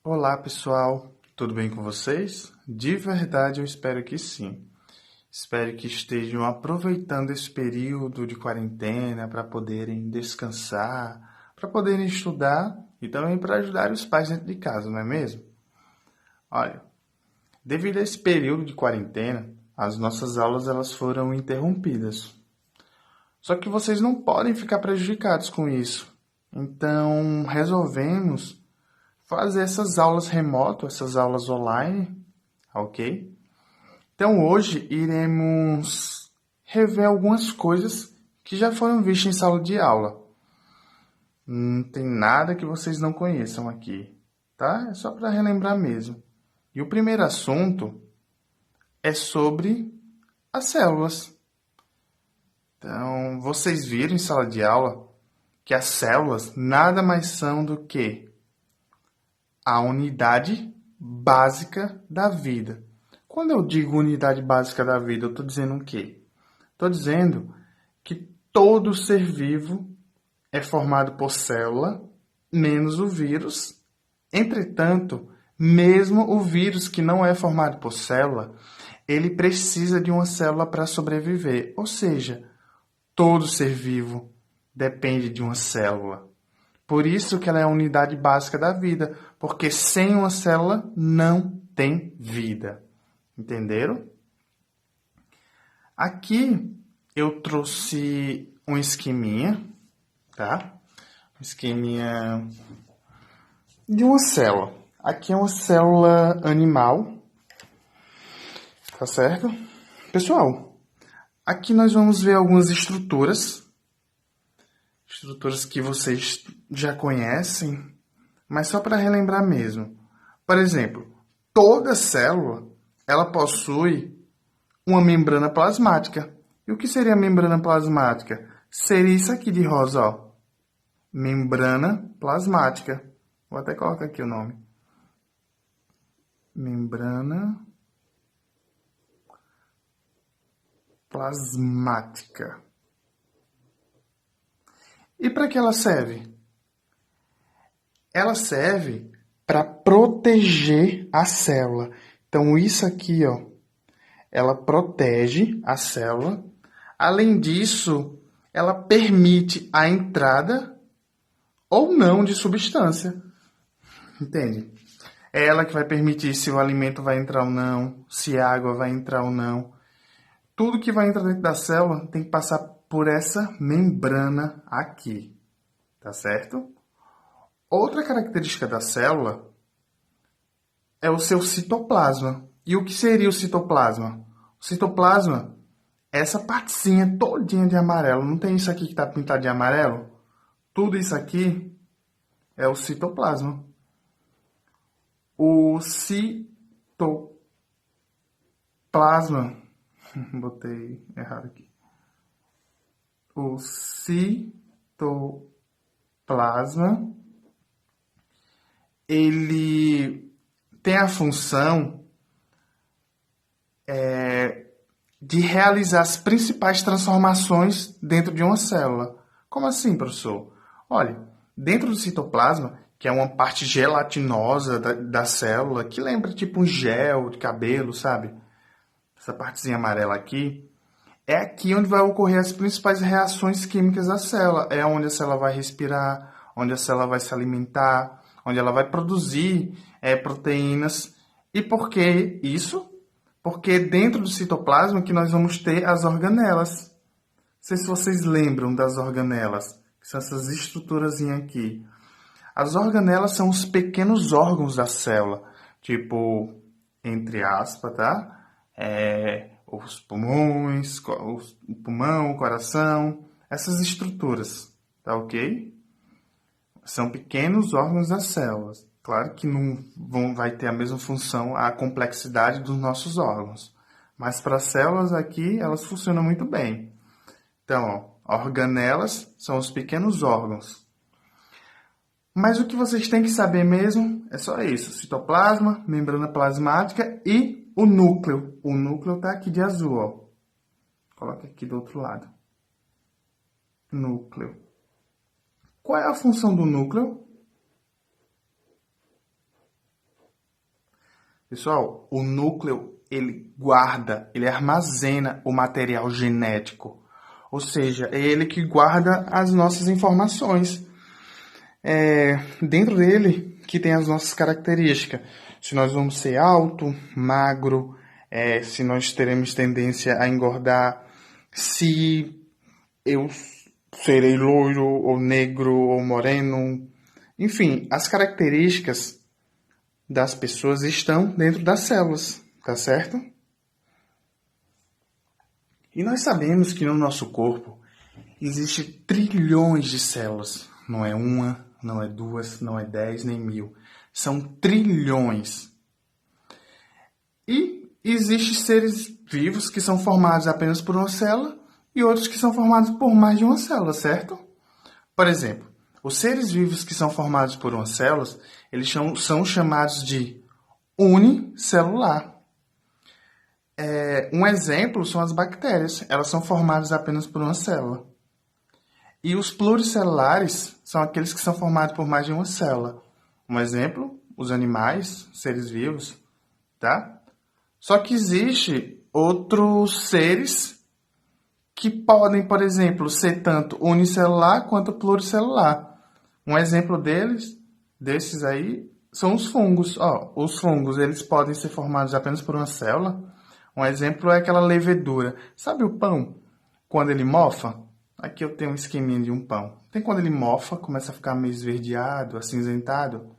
Olá, pessoal. Tudo bem com vocês? De verdade, eu espero que sim. Espero que estejam aproveitando esse período de quarentena para poderem descansar, para poderem estudar e também para ajudar os pais dentro de casa, não é mesmo? Olha, devido a esse período de quarentena, as nossas aulas elas foram interrompidas. Só que vocês não podem ficar prejudicados com isso. Então, resolvemos fazer essas aulas remotas, essas aulas online, ok? Então hoje iremos rever algumas coisas que já foram vistas em sala de aula. Não tem nada que vocês não conheçam aqui, tá? É só para relembrar mesmo. E o primeiro assunto é sobre as células. Então, vocês viram em sala de aula que as células nada mais são do que a unidade básica da vida. Quando eu digo unidade básica da vida, eu estou dizendo o quê? Estou dizendo que todo ser vivo é formado por célula, menos o vírus. Entretanto, mesmo o vírus que não é formado por célula, ele precisa de uma célula para sobreviver. Ou seja, todo ser vivo depende de uma célula. Por isso que ela é a unidade básica da vida, porque sem uma célula não tem vida. Entenderam? Aqui eu trouxe um esqueminha, tá? Um esqueminha de uma célula. Aqui é uma célula animal, tá certo? Pessoal, aqui nós vamos ver algumas estruturas que vocês já conhecem, mas só para relembrar mesmo. Por exemplo, toda célula ela possui uma membrana plasmática. E o que seria a membrana plasmática? Seria isso aqui de rosa, ó. Membrana plasmática. Vou até colocar aqui o nome. Membrana plasmática. E para que ela serve? Ela serve para proteger a célula. Então, isso aqui, ó, ela protege a célula. Além disso, ela permite a entrada ou não de substância. Entende? É ela que vai permitir se o alimento vai entrar ou não, se a água vai entrar ou não. Tudo que vai entrar dentro da célula tem que passar por essa membrana aqui, tá certo? Outra característica da célula é o seu citoplasma. E o que seria o citoplasma? O citoplasma é essa partezinha todinha de amarelo. Não tem isso aqui que está pintado de amarelo? Tudo isso aqui é o citoplasma. O citoplasma, botei errado aqui. O citoplasma, ele tem a função de realizar as principais transformações dentro de uma célula. Como assim, professor? Olha, dentro do citoplasma, que é uma parte gelatinosa da célula, que lembra tipo um gel de cabelo, sabe? Essa partezinha amarela aqui, é aqui onde vai ocorrer as principais reações químicas da célula. É onde a célula vai respirar, onde a célula vai se alimentar, onde ela vai produzir proteínas. E por que isso? Porque dentro do citoplasma que nós vamos ter as organelas. Não sei se vocês lembram das organelas, que são essas estruturas aqui. As organelas são os pequenos órgãos da célula, tipo, entre aspas, tá? Os pulmões, o pulmão, o coração, essas estruturas, tá ok? São pequenos órgãos das células. Claro que não vai ter a mesma função, a complexidade dos nossos órgãos. Mas para as células aqui, elas funcionam muito bem. Então, ó, organelas são os pequenos órgãos. Mas o que vocês têm que saber mesmo é só isso. Citoplasma, membrana plasmática e o núcleo. O núcleo está aqui de azul, ó. Coloca aqui do outro lado. Núcleo. Qual é a função do núcleo? Pessoal, o núcleo, ele guarda, ele armazena o material genético. Ou seja, é ele que guarda as nossas informações. Dentro dele que tem as nossas características. Se nós vamos ser alto, magro, se nós teremos tendência a engordar, se eu serei loiro, ou negro, ou moreno. Enfim, as características das pessoas estão dentro das células, tá certo? E nós sabemos que no nosso corpo existe trilhões de células. Não é uma, não é duas, não é 10, nem 1000. São trilhões. E existem seres vivos que são formados apenas por uma célula e outros que são formados por mais de uma célula, certo? Por exemplo, os seres vivos que são formados por uma célula, eles são chamados de unicelular. Um exemplo são as bactérias. Elas são formadas apenas por uma célula. E os pluricelulares são aqueles que são formados por mais de uma célula. Um exemplo, os animais, seres vivos, tá? Só que existe outros seres que podem, por exemplo, ser tanto unicelular quanto pluricelular. Um exemplo desses aí, são os fungos. Os fungos, eles podem ser formados apenas por uma célula. Um exemplo é aquela levedura. Sabe o pão? Quando ele mofa? Aqui eu tenho um esqueminha de um pão. Tem quando ele mofa, começa a ficar meio esverdeado, acinzentado.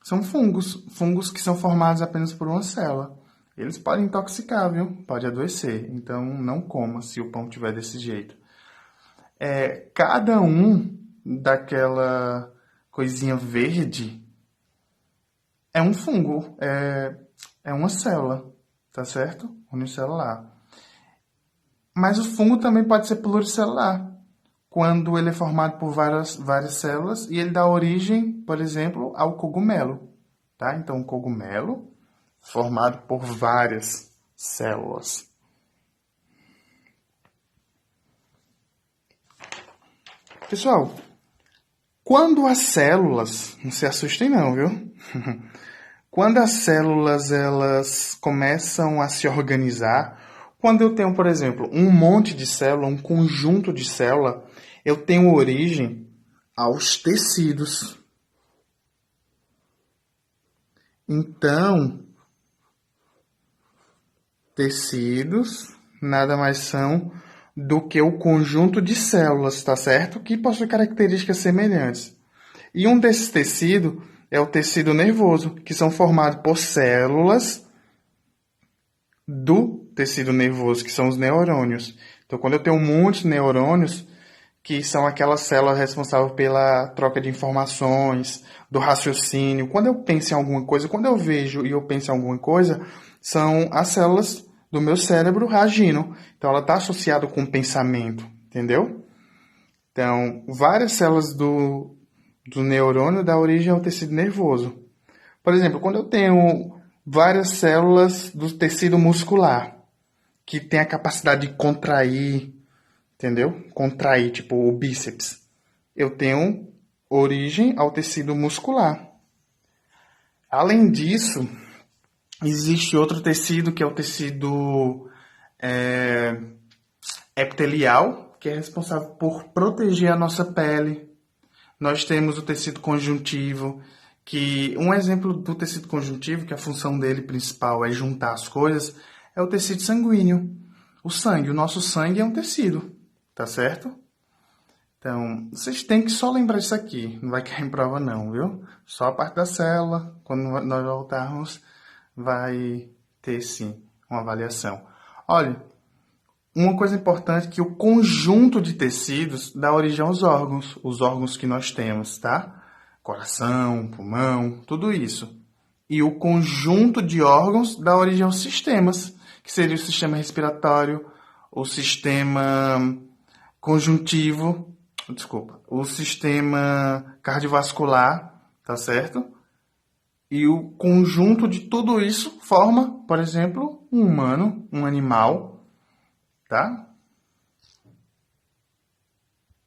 São fungos que são formados apenas por uma célula. Eles podem intoxicar, viu? Pode adoecer. Então, não coma se o pão tiver desse jeito. Cada um daquela coisinha verde é um fungo. É uma célula, tá certo? Unicelular. Mas o fungo também pode ser pluricelular, quando ele é formado por várias células e ele dá origem, por exemplo, ao cogumelo. Tá? Então, o cogumelo formado por várias células. Pessoal, quando as células, não se assustem não, viu? Quando as células elas começam a se organizar, quando eu tenho, por exemplo, um monte de célula, um conjunto de célula, eu tenho origem aos tecidos. Então, tecidos nada mais são do que o conjunto de células, tá certo? Que possui características semelhantes. E um desses tecidos é o tecido nervoso, que são formados por células do tecido nervoso, que são os neurônios. Então, quando eu tenho um monte de neurônios, que são aquelas células responsáveis pela troca de informações, do raciocínio. Quando eu penso em alguma coisa, quando eu vejo e eu penso em alguma coisa, são as células do meu cérebro agindo. Então, ela está associada com o pensamento, entendeu? Então, várias células do neurônio dão origem ao tecido nervoso. Por exemplo, quando eu tenho várias células do tecido muscular, que tem a capacidade de contrair, entendeu? Contrair, tipo o bíceps. Eu tenho origem ao tecido muscular. Além disso, existe outro tecido, que é o tecido epitelial, que é responsável por proteger a nossa pele. Nós temos o tecido conjuntivo, que um exemplo do tecido conjuntivo, que a função dele principal é juntar as coisas, é o tecido sanguíneo. O nosso sangue é um tecido, tá certo? Então, vocês têm que só lembrar disso aqui, não vai cair em prova não, viu? Só a parte da célula, quando nós voltarmos, vai ter sim uma avaliação. Olha, uma coisa importante é que o conjunto de tecidos dá origem aos órgãos, os órgãos que nós temos, tá? Coração, pulmão, tudo isso. E o conjunto de órgãos dá origem aos sistemas, que seria o sistema respiratório, o sistema conjuntivo, o sistema cardiovascular, tá certo? E o conjunto de tudo isso forma, por exemplo, um humano, um animal, tá?